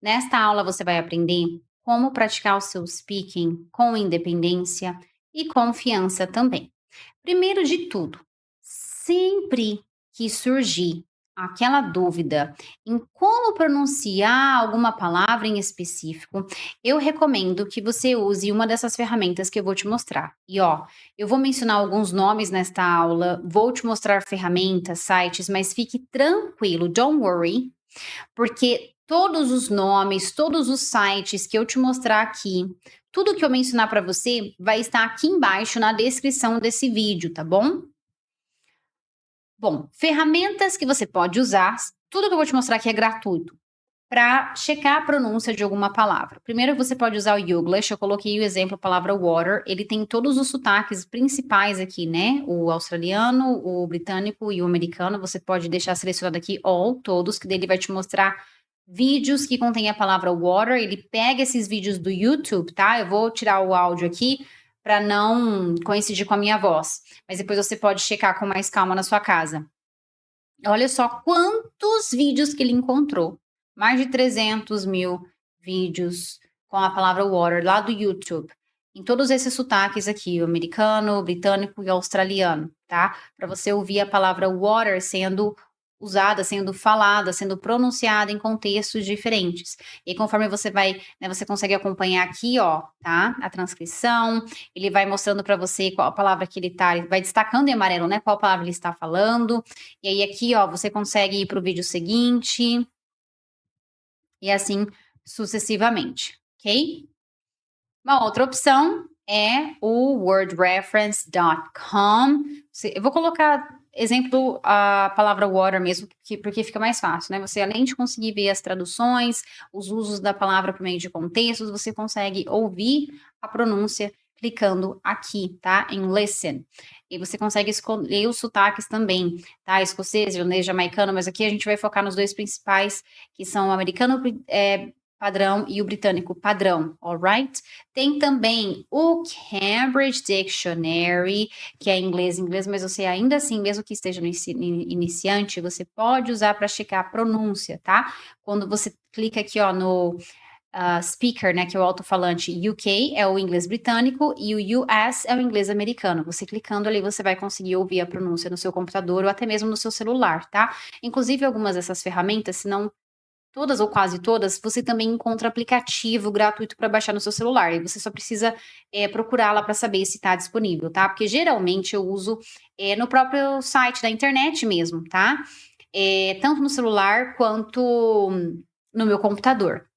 Nesta aula você vai aprender como praticar o seu speaking com independência e confiança também. Primeiro de tudo, sempre que surgir aquela dúvida em como pronunciar alguma palavra em específico, eu recomendo que você use uma dessas ferramentas que eu vou te mostrar. E ó, eu vou mencionar alguns nomes nesta aula, vou te mostrar ferramentas, sites, mas fique tranquilo, don't worry, porque todos os nomes, todos os sites que eu te mostrar aqui, tudo que eu mencionar para você vai estar aqui embaixo na descrição desse vídeo, tá bom? Bom, ferramentas que você pode usar, tudo que eu vou te mostrar aqui é gratuito, para checar a pronúncia de alguma palavra. Primeiro você pode usar o Youglish, eu coloquei o exemplo, a palavra water, ele tem todos os sotaques principais aqui, né? O australiano, o britânico e o americano, você pode deixar selecionado aqui all, todos, que dele vai te mostrar vídeos que contêm a palavra water, ele pega esses vídeos do YouTube, tá? Eu vou tirar o áudio aqui para não coincidir com a minha voz, mas depois você pode checar com mais calma na sua casa. Olha só quantos vídeos que ele encontrou. Mais de 300 mil vídeos com a palavra water lá do YouTube. Em todos esses sotaques aqui, o americano, o britânico e o australiano, tá? Para você ouvir a palavra water sendo usada, sendo falada, sendo pronunciada em contextos diferentes. E conforme você vai, né, você consegue acompanhar aqui, ó, tá? A transcrição, ele vai mostrando para você qual a palavra que ele tá, ele vai destacando em amarelo, né? Qual palavra ele está falando. E aí aqui, ó, você consegue ir para o vídeo seguinte e assim sucessivamente, ok? Uma outra opção é o wordreference.com. Eu vou colocar exemplo a palavra water mesmo, porque fica mais fácil, né? Você, além de conseguir ver as traduções, os usos da palavra por meio de contextos, você consegue ouvir a pronúncia clicando aqui, tá? Em listen. E você consegue escolher os sotaques também, tá? Escocês, irlandês, jamaicano, mas aqui a gente vai focar nos dois principais, que são o americano padrão e o britânico padrão, alright? Tem também o Cambridge Dictionary, que é inglês, mas você ainda assim, mesmo que esteja no iniciante, você pode usar para checar a pronúncia, tá? Quando você clica aqui, ó, no speaker, né, que é o alto-falante, UK é o inglês britânico e o US é o inglês americano. Você clicando ali, você vai conseguir ouvir a pronúncia no seu computador ou até mesmo no seu celular, tá? Inclusive, algumas dessas ferramentas, se não todas ou quase todas, você também encontra aplicativo gratuito para baixar no seu celular. E você só precisa procurar lá para saber se está disponível, tá? Porque geralmente eu uso no próprio site da internet mesmo, tá? Tanto no celular quanto no meu computador.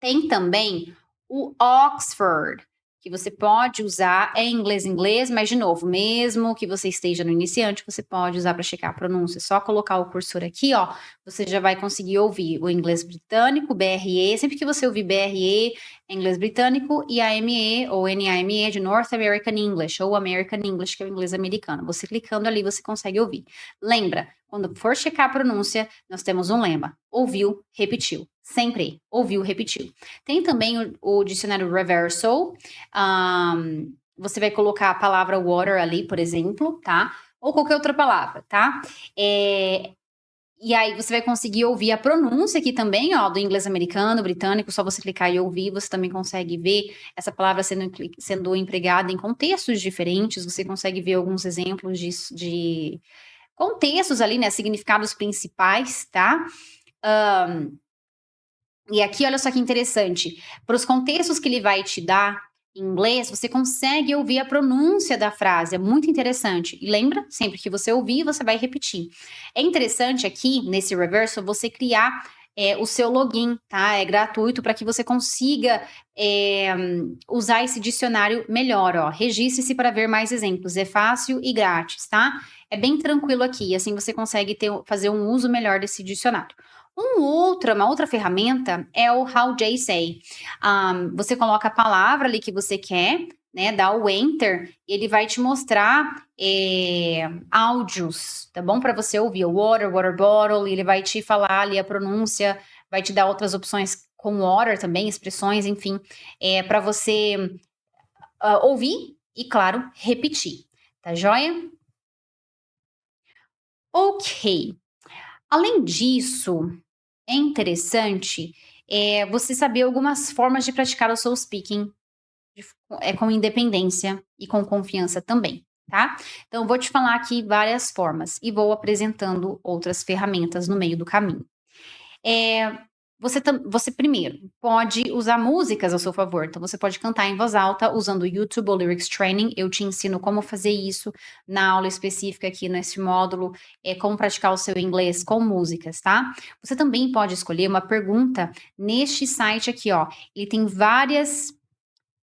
Tem também o Oxford, que você pode usar, é inglês, mas de novo, mesmo que você esteja no iniciante, você pode usar para checar a pronúncia. Só colocar o cursor aqui, ó, você já vai conseguir ouvir o inglês britânico, BRE, sempre que você ouvir BRE, é inglês britânico, e AME ou NAME de North American English, ou American English, que é o inglês americano. Você clicando ali, você consegue ouvir. Lembra, quando for checar a pronúncia, nós temos um lema: ouviu, repetiu. Sempre ouviu, repetiu. Tem também o dicionário Reversal. Você vai colocar a palavra water ali, por exemplo, tá? Ou qualquer outra palavra, tá? E aí você vai conseguir ouvir a pronúncia aqui também, ó, do inglês americano, britânico, só você clicar e ouvir, você também consegue ver essa palavra sendo empregada em contextos diferentes, você consegue ver alguns exemplos de contextos ali, né, significados principais, tá? E aqui, olha só que interessante, para os contextos que ele vai te dar em inglês, você consegue ouvir a pronúncia da frase, é muito interessante. E lembra, sempre que você ouvir, você vai repetir. É interessante aqui, nesse Reversal, você criar o seu login, tá? É gratuito para que você consiga usar esse dicionário melhor, ó. Registre-se para ver mais exemplos, é fácil e grátis, tá? É bem tranquilo aqui, assim você consegue fazer um uso melhor desse dicionário. Uma outra ferramenta é o How They Say. Você coloca a palavra ali que você quer, né? Dá o Enter, ele vai te mostrar áudios, tá bom? Para você ouvir o water, water bottle, ele vai te falar ali a pronúncia, vai te dar outras opções com water também, expressões, enfim, para você ouvir e, claro, repetir. Tá joia? Ok. Além disso, é interessante você saber algumas formas de praticar o seu speaking com independência e com confiança também, tá? Então, eu vou te falar aqui várias formas e vou apresentando outras ferramentas no meio do caminho. É, você primeiro pode usar músicas a seu favor. Então, você pode cantar em voz alta usando o YouTube ou Lyrics Training. Eu te ensino como fazer isso na aula específica aqui nesse módulo, como praticar o seu inglês com músicas, tá? Você também pode escolher uma pergunta neste site aqui, ó. Ele tem várias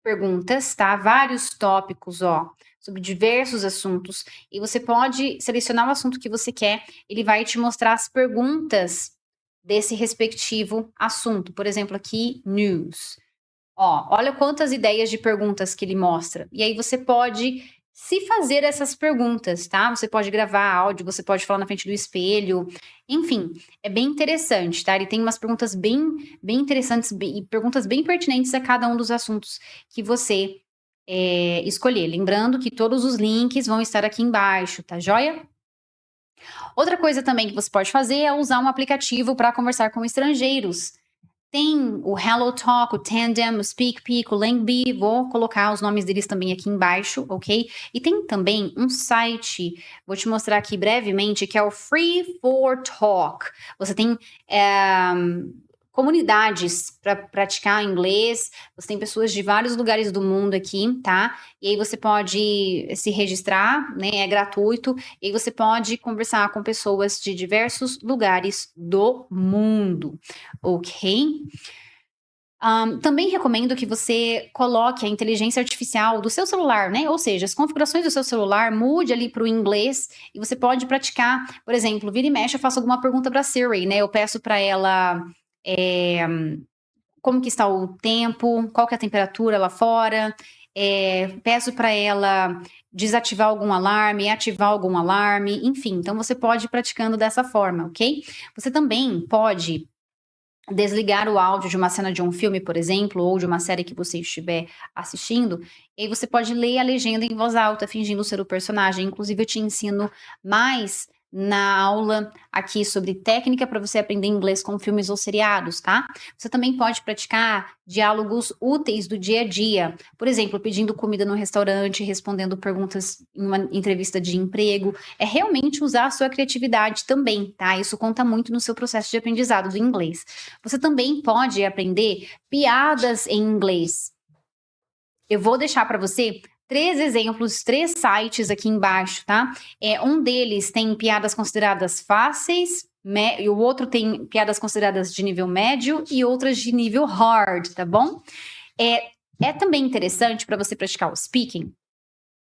perguntas, tá? Vários tópicos, ó, sobre diversos assuntos. E você pode selecionar o assunto que você quer. Ele vai te mostrar as perguntas desse respectivo assunto. Por exemplo, aqui, news. Ó, olha quantas ideias de perguntas que ele mostra. E aí você pode se fazer essas perguntas, tá? Você pode gravar áudio, você pode falar na frente do espelho. Enfim, é bem interessante, tá? Ele tem umas perguntas bem interessantes e perguntas bem pertinentes a cada um dos assuntos que você escolher. Lembrando que todos os links vão estar aqui embaixo, tá joia? Outra coisa também que você pode fazer é usar um aplicativo para conversar com estrangeiros. Tem o HelloTalk, o Tandem, o SpeakPic, o Langby, vou colocar os nomes deles também aqui embaixo, ok? E tem também um site, vou te mostrar aqui brevemente, que é o Free for Talk. Você tem comunidades para praticar inglês, você tem pessoas de vários lugares do mundo aqui, tá? E aí você pode se registrar, né? É gratuito, e aí você pode conversar com pessoas de diversos lugares do mundo, ok? Também recomendo que você coloque a inteligência artificial do seu celular, né? Ou seja, as configurações do seu celular, mude ali para o inglês e você pode praticar. Por exemplo, vira e mexe, eu faço alguma pergunta para a Siri, né? Eu peço para ela como que está o tempo, qual que é a temperatura lá fora, peço para ela desativar algum alarme, ativar algum alarme, enfim. Então, você pode ir praticando dessa forma, ok? Você também pode desligar o áudio de uma cena de um filme, por exemplo, ou de uma série que você estiver assistindo, e aí você pode ler a legenda em voz alta, fingindo ser o personagem. Inclusive, eu te ensino mais na aula aqui sobre técnica para você aprender inglês com filmes ou seriados, tá? Você também pode praticar diálogos úteis do dia a dia. Por exemplo, pedindo comida no restaurante, respondendo perguntas em uma entrevista de emprego. É realmente usar a sua criatividade também, tá? Isso conta muito no seu processo de aprendizado do inglês. Você também pode aprender piadas em inglês. Eu vou deixar para você 3 exemplos, 3 sites aqui embaixo, tá? Um deles tem piadas consideradas fáceis, e o outro tem piadas consideradas de nível médio e outras de nível hard, tá bom? É também interessante para você praticar o speaking,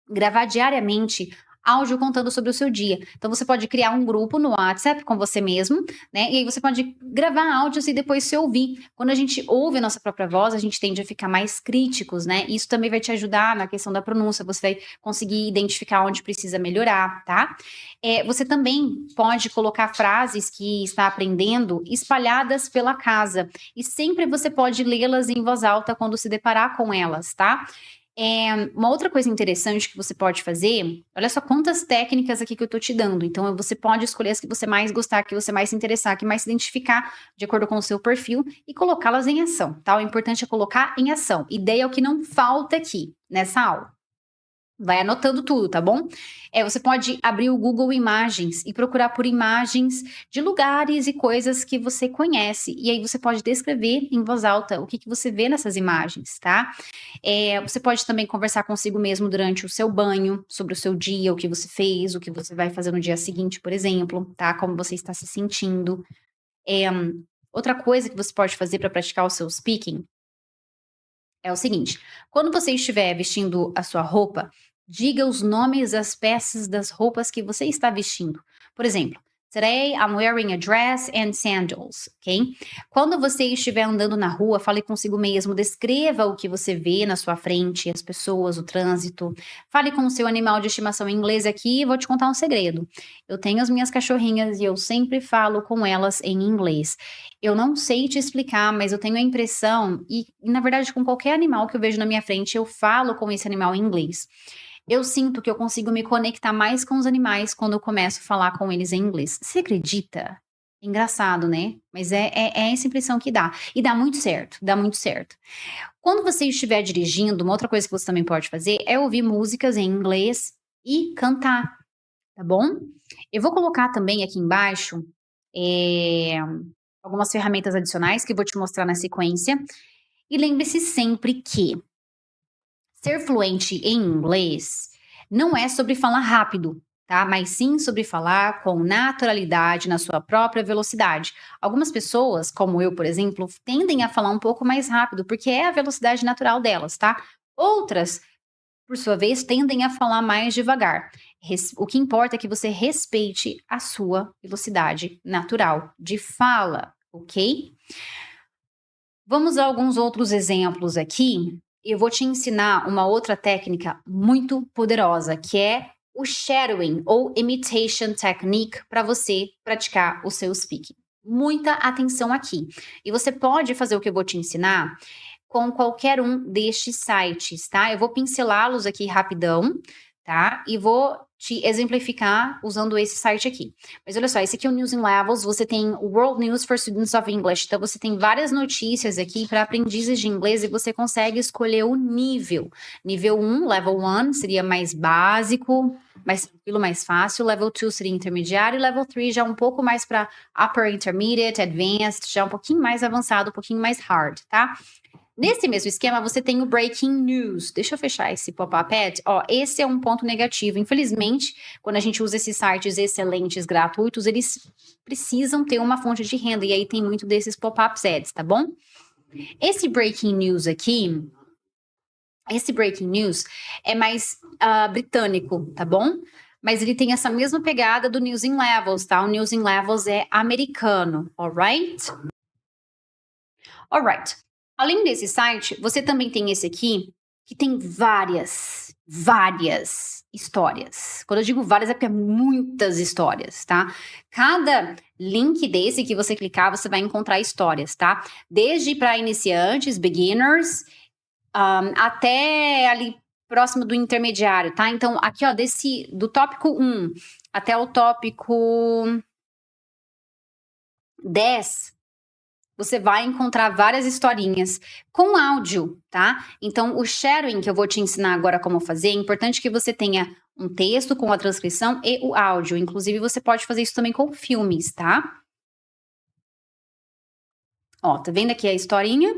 gravar diariamente áudio contando sobre o seu dia. Então você pode criar um grupo no WhatsApp com você mesmo, né? E aí você pode gravar áudios e depois se ouvir. Quando a gente ouve a nossa própria voz, a gente tende a ficar mais críticos, né? Isso também vai te ajudar na questão da pronúncia, você vai conseguir identificar onde precisa melhorar, tá? Você também pode colocar frases que está aprendendo espalhadas pela casa. E sempre você pode lê-las em voz alta quando se deparar com elas, tá? Uma outra coisa interessante que você pode fazer, olha só quantas técnicas aqui que eu tô te dando. Então, você pode escolher as que você mais gostar, que você mais se interessar, que mais se identificar de acordo com o seu perfil e colocá-las em ação, tá? O importante é colocar em ação. Ideia é o que não falta aqui nessa aula. Vai anotando tudo, tá bom? Você pode abrir o Google Imagens e procurar por imagens de lugares e coisas que você conhece. E aí você pode descrever em voz alta o que você vê nessas imagens, tá? Você pode também conversar consigo mesmo durante o seu banho, sobre o seu dia, o que você fez, o que você vai fazer no dia seguinte, por exemplo, tá? Como você está se sentindo. Outra coisa que você pode fazer para praticar o seu speaking é o seguinte: quando você estiver vestindo a sua roupa, diga os nomes das peças das roupas que você está vestindo. Por exemplo, today I'm wearing a dress and sandals, ok? Quando você estiver andando na rua, fale consigo mesmo, descreva o que você vê na sua frente, as pessoas, o trânsito. Fale com o seu animal de estimação em inglês aqui e vou te contar um segredo. Eu tenho as minhas cachorrinhas e eu sempre falo com elas em inglês. Eu não sei te explicar, mas eu tenho a impressão, e na verdade com qualquer animal que eu vejo na minha frente, eu falo com esse animal em inglês. Eu sinto que eu consigo me conectar mais com os animais quando eu começo a falar com eles em inglês. Você acredita? Engraçado, né? Mas é essa impressão que dá. E dá muito certo, dá muito certo. Quando você estiver dirigindo, uma outra coisa que você também pode fazer é ouvir músicas em inglês e cantar, tá bom? Eu vou colocar também aqui embaixo, eh, algumas ferramentas adicionais que eu vou te mostrar na sequência. E lembre-se sempre que ser fluente em inglês não é sobre falar rápido, tá? Mas sim sobre falar com naturalidade na sua própria velocidade. Algumas pessoas, como eu, por exemplo, tendem a falar um pouco mais rápido, porque é a velocidade natural delas, tá? Outras, por sua vez, tendem a falar mais devagar. O que importa é que você respeite a sua velocidade natural de fala, ok? Vamos a alguns outros exemplos aqui. Eu vou te ensinar uma outra técnica muito poderosa, que é o shadowing ou imitation technique para você praticar o seu speaking. Muita atenção aqui. E você pode fazer o que eu vou te ensinar com qualquer um destes sites, tá? Eu vou pincelá-los aqui rapidão, tá? E vou te exemplificar usando esse site aqui. Mas olha só, esse aqui é o News in Levels, você tem o World News for Students of English, então você tem várias notícias aqui para aprendizes de inglês e você consegue escolher o nível. Nível 1, Level 1, seria mais básico, mais tranquilo, mais fácil. Level 2 seria intermediário, Level 3 já um pouco mais para Upper Intermediate, Advanced, já um pouquinho mais avançado, um pouquinho mais hard, tá? Nesse mesmo esquema, você tem o Breaking News. Deixa eu fechar esse pop-up ad. Ó, esse é um ponto negativo. Infelizmente, quando a gente usa esses sites excelentes gratuitos, eles precisam ter uma fonte de renda. E aí tem muito desses pop-up ads, tá bom? Esse Breaking News aqui, esse Breaking News é mais britânico, tá bom? Mas ele tem essa mesma pegada do News in Levels, tá? O News in Levels é americano, alright? Alright. Além desse site, você também tem esse aqui, que tem várias histórias. Quando eu digo várias, é porque é muitas histórias, tá? Cada link desse que você clicar, você vai encontrar histórias, tá? Desde para iniciantes, beginners, até ali próximo do intermediário, tá? Então, aqui, ó, do tópico 1 até o tópico 10, você vai encontrar várias historinhas com áudio, tá? Então, o sharing que eu vou te ensinar agora como fazer, é importante que você tenha um texto com a transcrição e o áudio. Inclusive, você pode fazer isso também com filmes, tá? Ó, tá vendo aqui a historinha?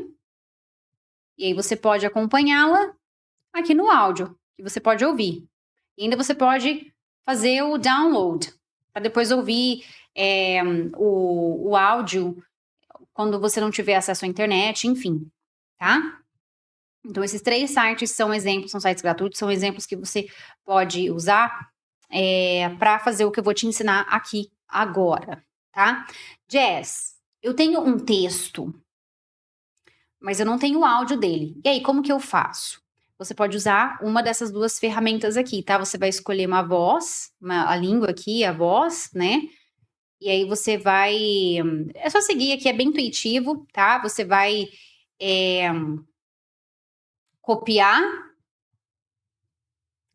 E aí você pode acompanhá-la aqui no áudio, que você pode ouvir. E ainda você pode fazer o download, para depois ouvir o áudio quando você não tiver acesso à internet, enfim, tá? Então, esses 3 sites são exemplos, são sites gratuitos, são exemplos que você pode usar para fazer o que eu vou te ensinar aqui agora, tá? Jess, eu tenho um texto, mas eu não tenho o áudio dele. E aí, como que eu faço? Você pode usar uma dessas 2 ferramentas aqui, tá? Você vai escolher uma voz, a língua aqui, a voz, né? E aí você vai. É só seguir aqui, é bem intuitivo, tá? Você vai copiar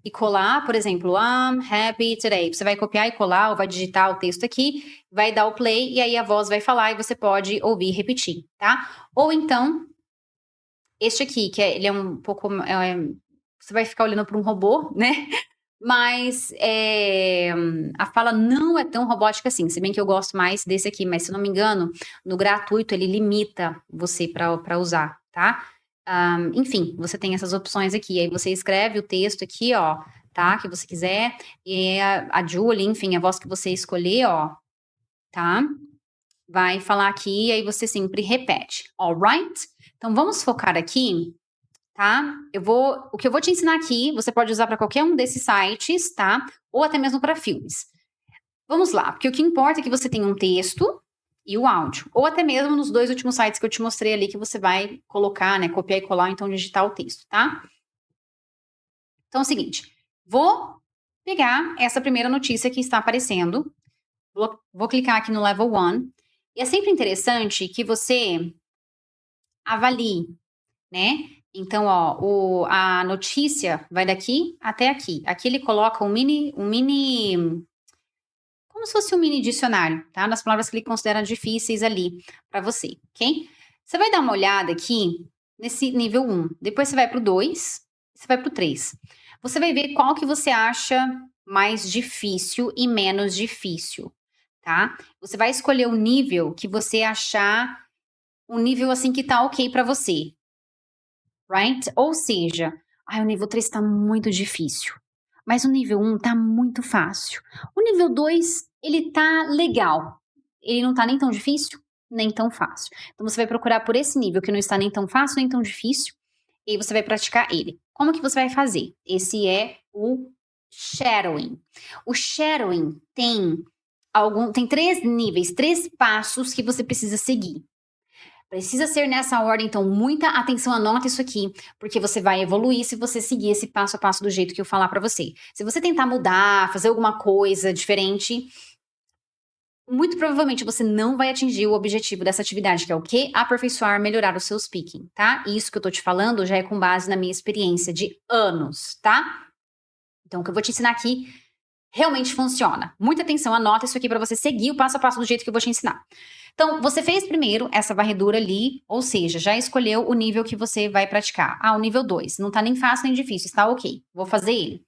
e colar, por exemplo, I'm happy today. Você vai copiar e colar, ou vai digitar o texto aqui, vai dar o play, e aí a voz vai falar e você pode ouvir e repetir, tá? Ou então, este aqui, ele é um pouco. Você vai ficar olhando para um robô, né? Mas a fala não é tão robótica assim, se bem que eu gosto mais desse aqui, mas se não me engano, no gratuito ele limita você para usar, tá? Enfim, você tem essas opções aqui, aí você escreve o texto aqui, ó, tá? Que você quiser, e a Julie, enfim, a voz que você escolher, ó, tá? Vai falar aqui, e aí você sempre repete, alright? Então vamos focar aqui, tá? O que eu vou te ensinar aqui, você pode usar para qualquer um desses sites, tá? Ou até mesmo para filmes. Vamos lá, porque o que importa é que você tenha um texto e o áudio, ou até mesmo nos 2 últimos sites que eu te mostrei ali que você vai colocar, né, copiar e colar, então digitar o texto, tá? Então é o seguinte, vou pegar essa primeira notícia que está aparecendo, vou clicar aqui no Level 1, e é sempre interessante que você avalie, né? Então, ó, a notícia vai daqui até aqui. Aqui ele coloca como como se fosse um mini dicionário, tá? Nas palavras que ele considera difíceis ali para você, ok? Você vai dar uma olhada aqui nesse nível 1. Depois você vai para o 2, você vai para o 3. Você vai ver qual que você acha mais difícil e menos difícil, tá? Você vai escolher o nível que você achar um nível assim que tá ok para você, right? Ou seja, o nível 3 tá muito difícil, mas o nível 1 tá muito fácil. O nível 2, ele tá legal. Ele não tá nem tão difícil, nem tão fácil. Então você vai procurar por esse nível que não está nem tão fácil, nem tão difícil, e aí você vai praticar ele. Como que você vai fazer? Esse é o shadowing. O shadowing tem 3 níveis, 3 passos que você precisa seguir. Precisa ser nessa ordem, então muita atenção, anota isso aqui, porque você vai evoluir se você seguir esse passo a passo do jeito que eu falar para você. Se você tentar mudar, fazer alguma coisa diferente, muito provavelmente você não vai atingir o objetivo dessa atividade, que é o quê? Aperfeiçoar, melhorar o seu speaking, tá? E isso que eu tô te falando já é com base na minha experiência de anos, tá? Então, o que eu vou te ensinar aqui realmente funciona. Muita atenção, anota isso aqui para você seguir o passo a passo do jeito que eu vou te ensinar. Então, você fez primeiro essa varredura ali, ou seja, já escolheu o nível que você vai praticar. O nível 2. Não tá nem fácil nem difícil, está ok. Vou fazer ele.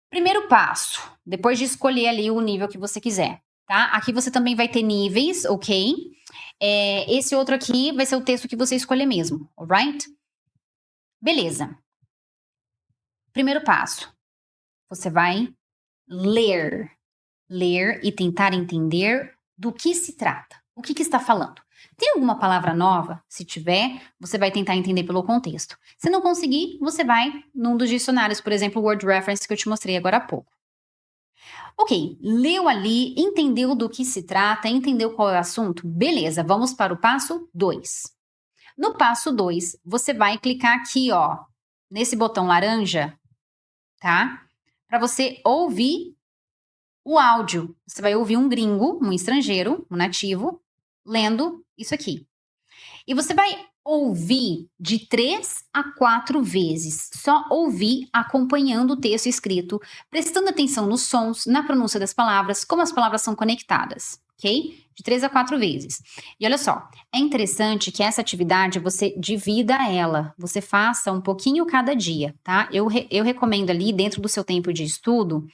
Primeiro passo, depois de escolher ali o nível que você quiser, tá? Aqui você também vai ter níveis, ok? Esse outro aqui vai ser o texto que você escolher mesmo, alright? Beleza. Primeiro passo, você vai ler. Ler e tentar entender do que se trata. O que está falando? Tem alguma palavra nova? Se tiver, você vai tentar entender pelo contexto. Se não conseguir, você vai num dos dicionários, por exemplo, o Word Reference que eu te mostrei agora há pouco. Ok, leu ali, entendeu do que se trata, entendeu qual é o assunto? Beleza, vamos para o passo 2. No passo 2, você vai clicar aqui, ó, nesse botão laranja, tá? Para você ouvir o áudio. Você vai ouvir um gringo, um estrangeiro, um nativo, lendo isso aqui. E você vai ouvir de 3 a 4 vezes. Só ouvir acompanhando o texto escrito, prestando atenção nos sons, na pronúncia das palavras, como as palavras são conectadas, ok? De 3 a 4 vezes. E olha só, é interessante que essa atividade você divida ela, você faça um pouquinho cada dia, tá? Eu recomendo ali, dentro do seu tempo de estudo,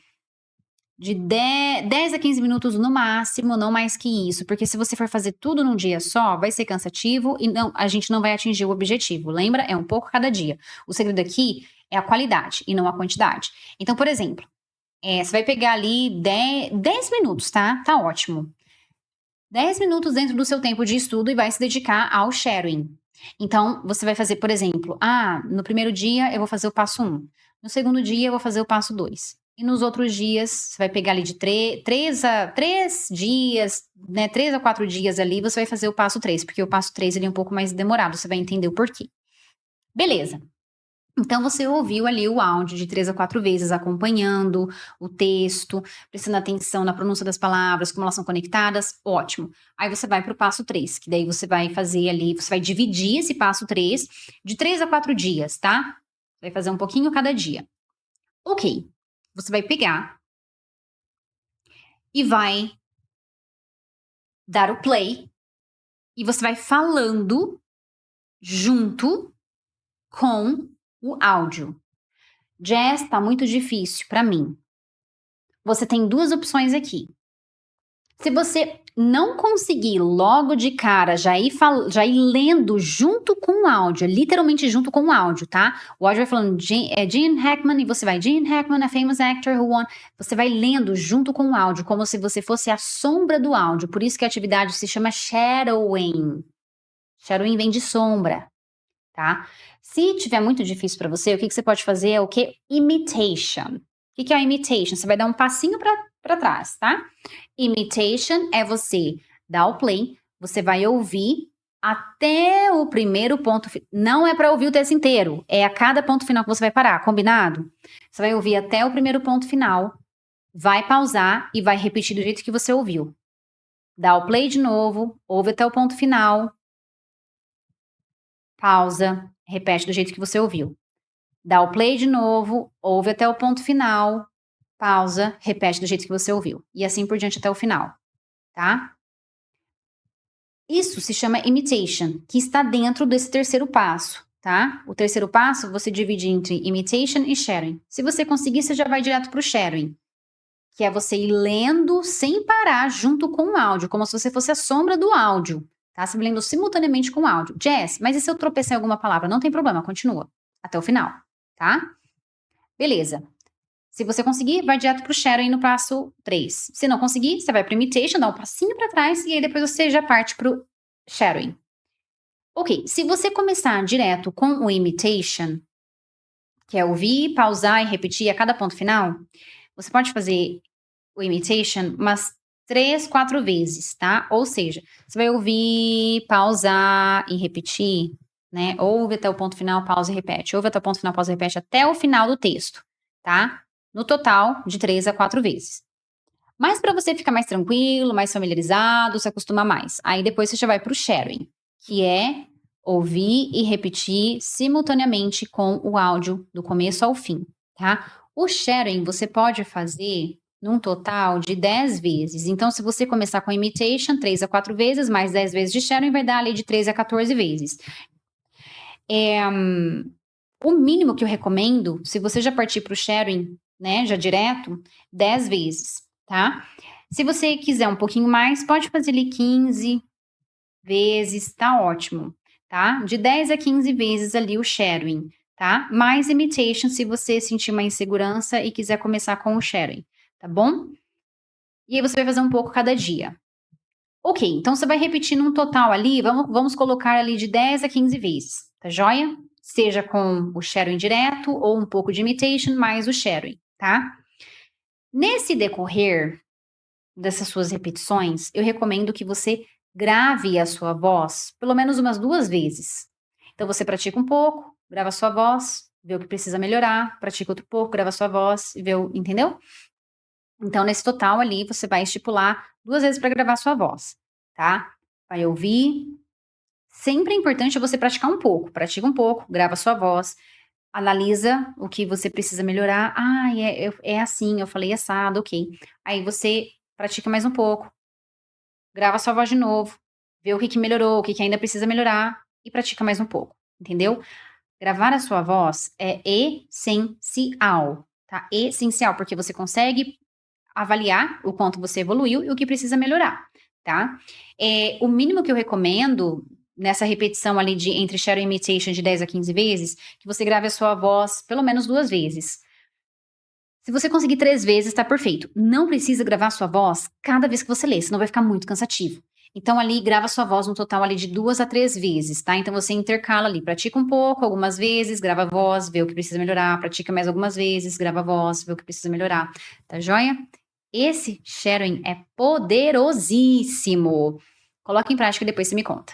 de 10 a 15 minutos no máximo, não mais que isso, porque se você for fazer tudo num dia só, vai ser cansativo e a gente não vai atingir o objetivo. Lembra? É um pouco cada dia. O segredo aqui é a qualidade e não a quantidade. Então, por exemplo, você vai pegar ali 10 minutos, tá? Tá ótimo. 10 minutos dentro do seu tempo de estudo e vai se dedicar ao sharing. Então, você vai fazer, por exemplo, no primeiro dia eu vou fazer o passo 1, no segundo dia eu vou fazer o passo 2. E nos outros dias, você vai pegar ali de 3 dias, né? 3 a 4 dias ali, você vai fazer o passo 3, porque o passo 3 ele é um pouco mais demorado, você vai entender o porquê. Beleza. Então, você ouviu ali o áudio de 3 a 4 vezes, acompanhando o texto, prestando atenção na pronúncia das palavras, como elas são conectadas, ótimo. Aí você vai para o passo 3, que daí você vai fazer ali, você vai dividir esse passo 3 de 3 a 4 dias, tá? Vai fazer um pouquinho cada dia. Ok. Você vai pegar e vai dar o play e você vai falando junto com o áudio. Jazz, tá muito difícil para mim. Você tem 2 opções aqui. Se você não conseguir logo de cara já ir lendo junto com o áudio, literalmente junto com o áudio, tá? O áudio vai falando Gene Hackman e você vai Gene Hackman, a famous actor who won. Você vai lendo junto com o áudio, como se você fosse a sombra do áudio. Por isso que a atividade se chama shadowing. Shadowing vem de sombra, tá? Se tiver muito difícil para você, o que você pode fazer é o que? Imitation. O que é a imitation? Você vai dar um passinho para trás, tá? Imitation é você dar o play, você vai ouvir até o primeiro ponto. Não é para ouvir o texto inteiro, é a cada ponto final que você vai parar, combinado? Você vai ouvir até o primeiro ponto final, vai pausar e vai repetir do jeito que você ouviu. Dá o play de novo, ouve até o ponto final, pausa, repete do jeito que você ouviu. Dá o play de novo, ouve até o ponto final, pausa, repete do jeito que você ouviu. E assim por diante até o final, tá? Isso se chama imitation, que está dentro desse terceiro passo, tá? O terceiro passo você divide entre imitation e sharing. Se você conseguir, você já vai direto para o sharing, que é você ir lendo sem parar junto com o áudio, como se você fosse a sombra do áudio, tá? Você lendo simultaneamente com o áudio. Jess, mas e se eu tropeçar em alguma palavra? Não tem problema, continua até o final, tá? Beleza. Se você conseguir, vai direto para o sharing no passo 3. Se não conseguir, você vai para o imitation, dá um passinho para trás e aí depois você já parte para o sharing. Ok, se você começar direto com o imitation, que é ouvir, pausar e repetir a cada ponto final, você pode fazer o imitation umas 3, 4 vezes, tá? Ou seja, você vai ouvir, pausar e repetir, né? Ouve até o ponto final, pausa e repete. Ouve até o ponto final, pausa e repete até o final do texto, tá? No total, de 3 a 4 vezes. Mas para você ficar mais tranquilo, mais familiarizado, se acostumar mais. Aí depois você já vai para o sharing, que é ouvir e repetir simultaneamente com o áudio do começo ao fim, tá? O sharing você pode fazer num total de 10 vezes. Então, se você começar com imitation, 3 a 4 vezes, mais 10 vezes de sharing, vai dar ali de 13 a 14 vezes. O mínimo que eu recomendo, se você já partir para o sharing, né, já direto, 10 vezes, tá? Se você quiser um pouquinho mais, pode fazer ali 15 vezes, tá ótimo, tá? De 10 a 15 vezes ali o sharing, tá? Mais imitation se você sentir uma insegurança e quiser começar com o sharing, tá bom? E aí você vai fazer um pouco cada dia. Ok, então você vai repetir num total ali, vamos colocar ali de 10 a 15 vezes, tá joia? Seja com o sharing direto ou um pouco de imitation mais o sharing, tá? Nesse decorrer dessas suas repetições, eu recomendo que você grave a sua voz pelo menos umas 2 vezes. Então você pratica um pouco, grava a sua voz, vê o que precisa melhorar, pratica outro pouco, grava a sua voz e vê o, entendeu? Então nesse total ali você vai estipular 2 vezes para gravar a sua voz, tá? Vai ouvir. Sempre é importante você praticar um pouco, pratica um pouco, grava a sua voz, analisa o que você precisa melhorar. Ah, é assim, eu falei assado, ok. Aí você pratica mais um pouco, grava a sua voz de novo, vê o que que melhorou, o que que ainda precisa melhorar e pratica mais um pouco, entendeu? Gravar a sua voz é essencial, tá? Essencial, porque você consegue avaliar o quanto você evoluiu e o que precisa melhorar, tá? O mínimo que eu recomendo nessa repetição ali de entre share e imitation de 10 a 15 vezes, que você grave a sua voz pelo menos 2 vezes. Se você conseguir 3 vezes, tá perfeito. Não precisa gravar a sua voz cada vez que você lê, senão vai ficar muito cansativo. Então, ali, grava a sua voz no total ali de 2 a 3 vezes, tá? Então, você intercala ali, pratica um pouco, algumas vezes, grava a voz, vê o que precisa melhorar, pratica mais algumas vezes, grava a voz, vê o que precisa melhorar, tá joia? Esse sharing é poderosíssimo. Coloque em prática e depois você me conta.